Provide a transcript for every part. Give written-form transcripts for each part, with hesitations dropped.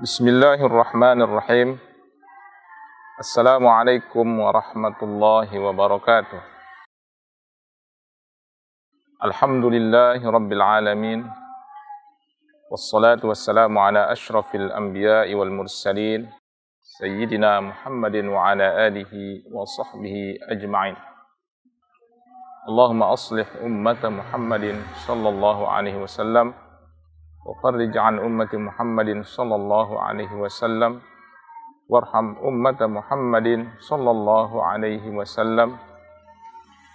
Bismillahirrahmanirrahim. Assalamualaikum warahmatullahi wabarakatuh. Alhamdulillahi rabbil alamin. Wassalatu wassalamu ala ashrafil anbiya'i wal mursalin Sayyidina Muhammadin wa ala alihi wa sahbihi ajma'in. Allahumma aslih ummata Muhammadin sallallahu alaihi wasallam wa farrij an ummati Muhammadin sallallahu alaihi wasallam warham ummata Muhammadin sallallahu alaihi wasallam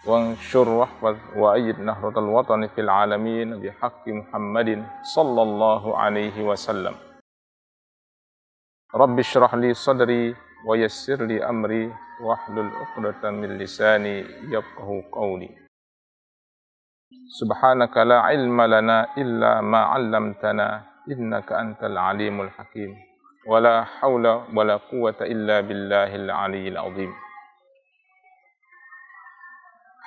wanshur wahfaz wa ayyid nahratal watani fil alamin bihaqqi Muhammadin sallallahu alaihi wasallam. Rabbi shrah li sadri wa yassir li amri wahlul 'uqdatam min lisani yafqahu qawli. Subhanaka la ilma lana illa ma 'allamtana innaka antal alimul hakim. Wala haula wala quwwata illa billahil aliyyil azim.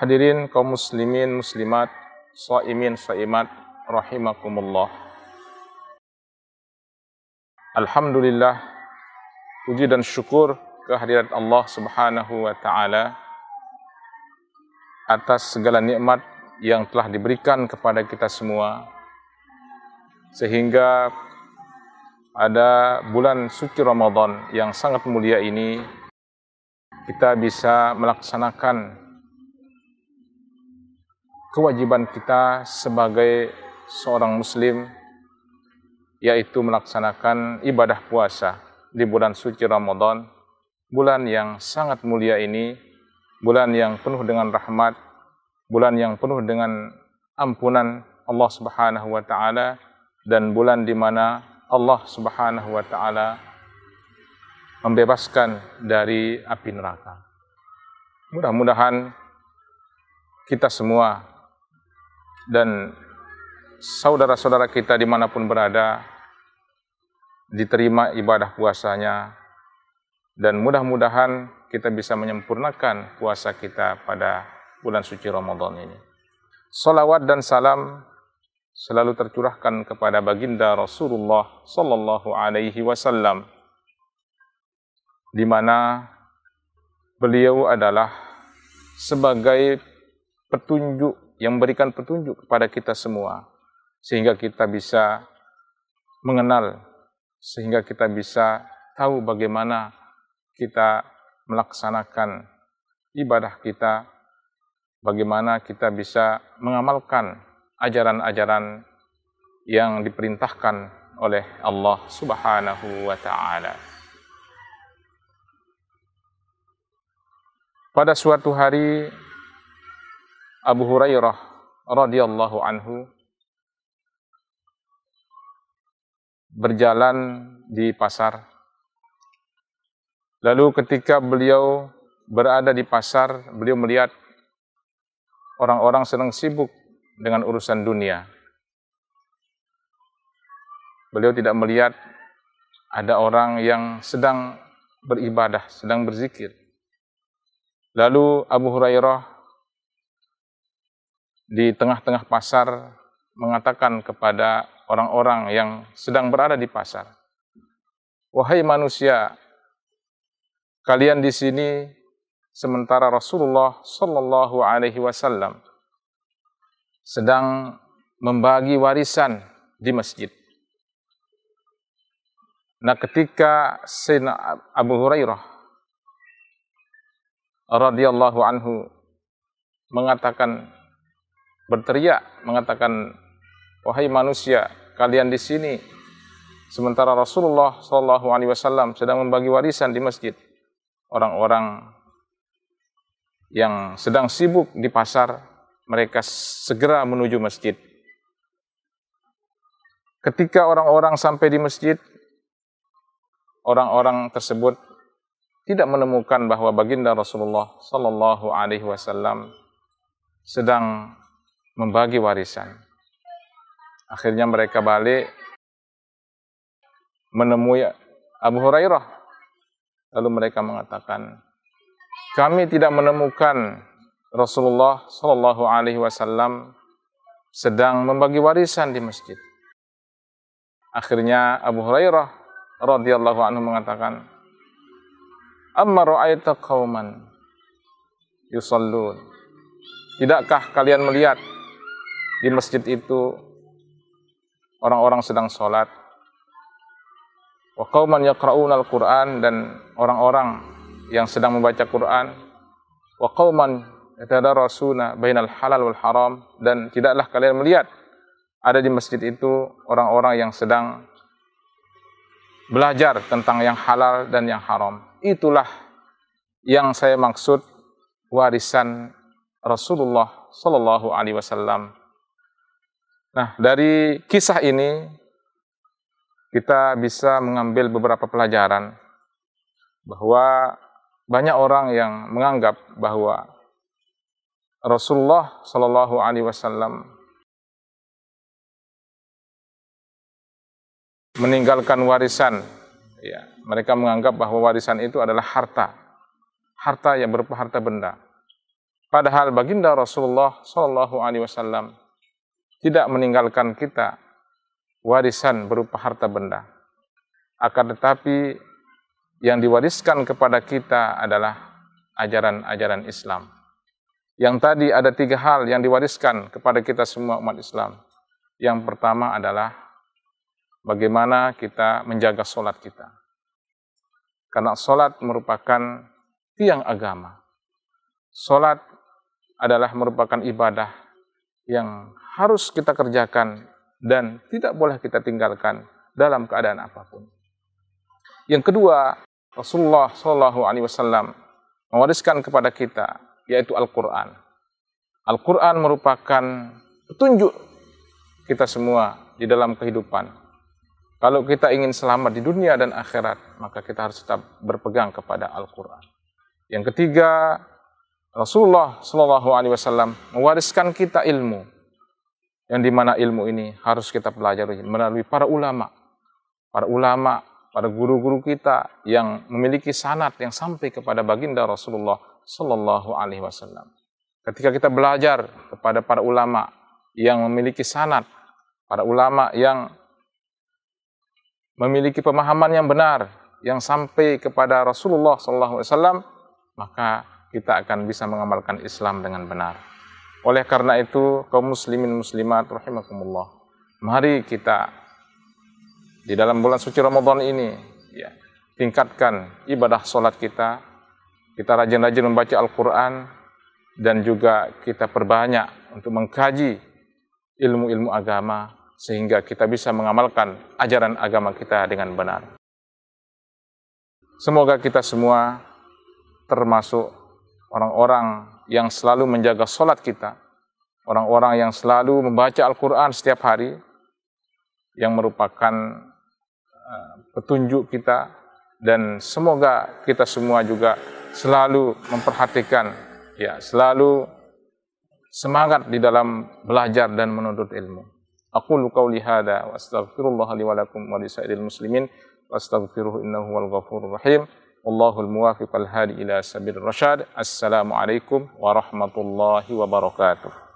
Hadirin kaum muslimin muslimat, shaimin shaimat rahimakumullah. Alhamdulillah, puji dan syukur kehadirat Allah Subhanahu wa taala atas segala nikmat yang telah diberikan kepada kita semua, sehingga pada bulan suci Ramadan yang sangat mulia ini kita bisa melaksanakan kewajiban kita sebagai seorang muslim, yaitu melaksanakan ibadah puasa di bulan suci Ramadan, bulan yang sangat mulia ini, bulan yang penuh dengan rahmat, bulan yang penuh dengan ampunan Allah Subhanahu wa taala, dan bulan di mana Allah Subhanahu wa taala membebaskan dari api neraka. Mudah-mudahan kita semua dan saudara-saudara kita dimanapun berada diterima ibadah puasanya, dan mudah-mudahan kita bisa menyempurnakan puasa kita pada bulan suci Ramadan ini. Salawat dan salam selalu tercurahkan kepada baginda Rasulullah sallallahu alaihi wasallam, di mana beliau adalah sebagai petunjuk yang memberikan petunjuk kepada kita semua, sehingga kita bisa mengenal, sehingga kita bisa tahu bagaimana kita melaksanakan ibadah kita, bagaimana kita bisa mengamalkan ajaran-ajaran yang diperintahkan oleh Allah Subhanahu wa taala. Pada suatu hari, Abu Hurairah radhiyallahu anhu berjalan di pasar. Lalu ketika beliau berada di pasar, beliau melihat orang-orang sedang sibuk dengan urusan dunia. Beliau tidak melihat ada orang yang sedang beribadah, sedang berzikir. Lalu Abu Hurairah di tengah-tengah pasar mengatakan kepada orang-orang yang sedang berada di pasar, "Wahai manusia, kalian di sini sementara Rasulullah sallallahu alaihi wasallam sedang membagi warisan di masjid." Nah, ketika Sayyidina Abu Hurairah radhiyallahu anhu berteriak mengatakan, "Wahai manusia, kalian di sini sementara Rasulullah sallallahu alaihi wasallam sedang membagi warisan di masjid." Orang-orang yang sedang sibuk di pasar, mereka segera menuju masjid. Ketika orang-orang sampai di masjid, orang-orang tersebut tidak menemukan bahwa baginda Rasulullah sallallahu alaihi wasallam sedang membagi warisan. Akhirnya mereka balik menemui Abu Hurairah. Lalu mereka mengatakan, "Kami tidak menemukan Rasulullah sallallahu alaihi wasallam sedang membagi warisan di masjid." Akhirnya Abu Hurairah radhiyallahu anhu mengatakan, "Amma ra'aita qauman yusallun." Tidakkah kalian melihat di masjid itu orang-orang sedang sholat, wa qauman yaqra'una al-Qur'an, dan orang-orang yang sedang membaca Quran, wa qauman yatadarasuna bainal halal wal haram, dan tidaklah kalian melihat ada di masjid itu orang-orang yang sedang belajar tentang yang halal dan yang haram. Itulah yang saya maksud warisan Rasulullah Sallallahu Alaihi Wasallam. Nah, dari kisah ini kita bisa mengambil beberapa pelajaran bahwa banyak orang yang menganggap bahwa Rasulullah Sallallahu Alaihi Wasallam meninggalkan warisan. Ya, mereka menganggap bahwa warisan itu adalah harta yang berupa harta benda. Padahal baginda Rasulullah Sallallahu Alaihi Wasallam tidak meninggalkan kita warisan berupa harta benda. Akan tetapi yang diwariskan kepada kita adalah ajaran-ajaran Islam. Yang tadi ada 3 hal yang diwariskan kepada kita semua umat Islam. Yang pertama adalah bagaimana kita menjaga sholat kita. Karena sholat merupakan tiang agama. Sholat adalah merupakan ibadah yang harus kita kerjakan dan tidak boleh kita tinggalkan dalam keadaan apapun. Yang kedua, Rasulullah SAW mewariskan kepada kita, yaitu Al-Quran. Al-Quran merupakan petunjuk kita semua di dalam kehidupan. Kalau kita ingin selamat di dunia dan akhirat, maka kita harus tetap berpegang kepada Al-Quran. Yang ketiga, Rasulullah SAW mewariskan kita ilmu, yang dimana ilmu ini harus kita pelajari melalui para ulama, para guru-guru kita yang memiliki sanad yang sampai kepada baginda Rasulullah SAW. Ketika kita belajar kepada para ulama yang memiliki sanad, para ulama yang memiliki pemahaman yang benar, yang sampai kepada Rasulullah SAW, maka kita akan bisa mengamalkan Islam dengan benar. Oleh karena itu, kaum muslimin muslimat rahimakumullah, mari kita di dalam bulan suci Ramadan ini ya, tingkatkan ibadah sholat kita rajin-rajin membaca Al-Quran, dan juga kita perbanyak untuk mengkaji ilmu-ilmu agama, sehingga kita bisa mengamalkan ajaran agama kita dengan benar. Semoga kita semua termasuk orang-orang yang selalu menjaga sholat kita, orang-orang yang selalu membaca Al-Quran setiap hari, yang merupakan petunjuk kita, dan semoga kita semua juga selalu memperhatikan, ya, selalu semangat di dalam belajar dan menuntut ilmu. Aqulu qawli hadza wa astaghfirullah li wa lakum wa lisairil muslimin wastaghfiruhu innahu wal ghafurur rahim. Wallahul muwaffiq al hadi ila sabilir rasyad. Assalamualaikum warahmatullahi wabarakatuh.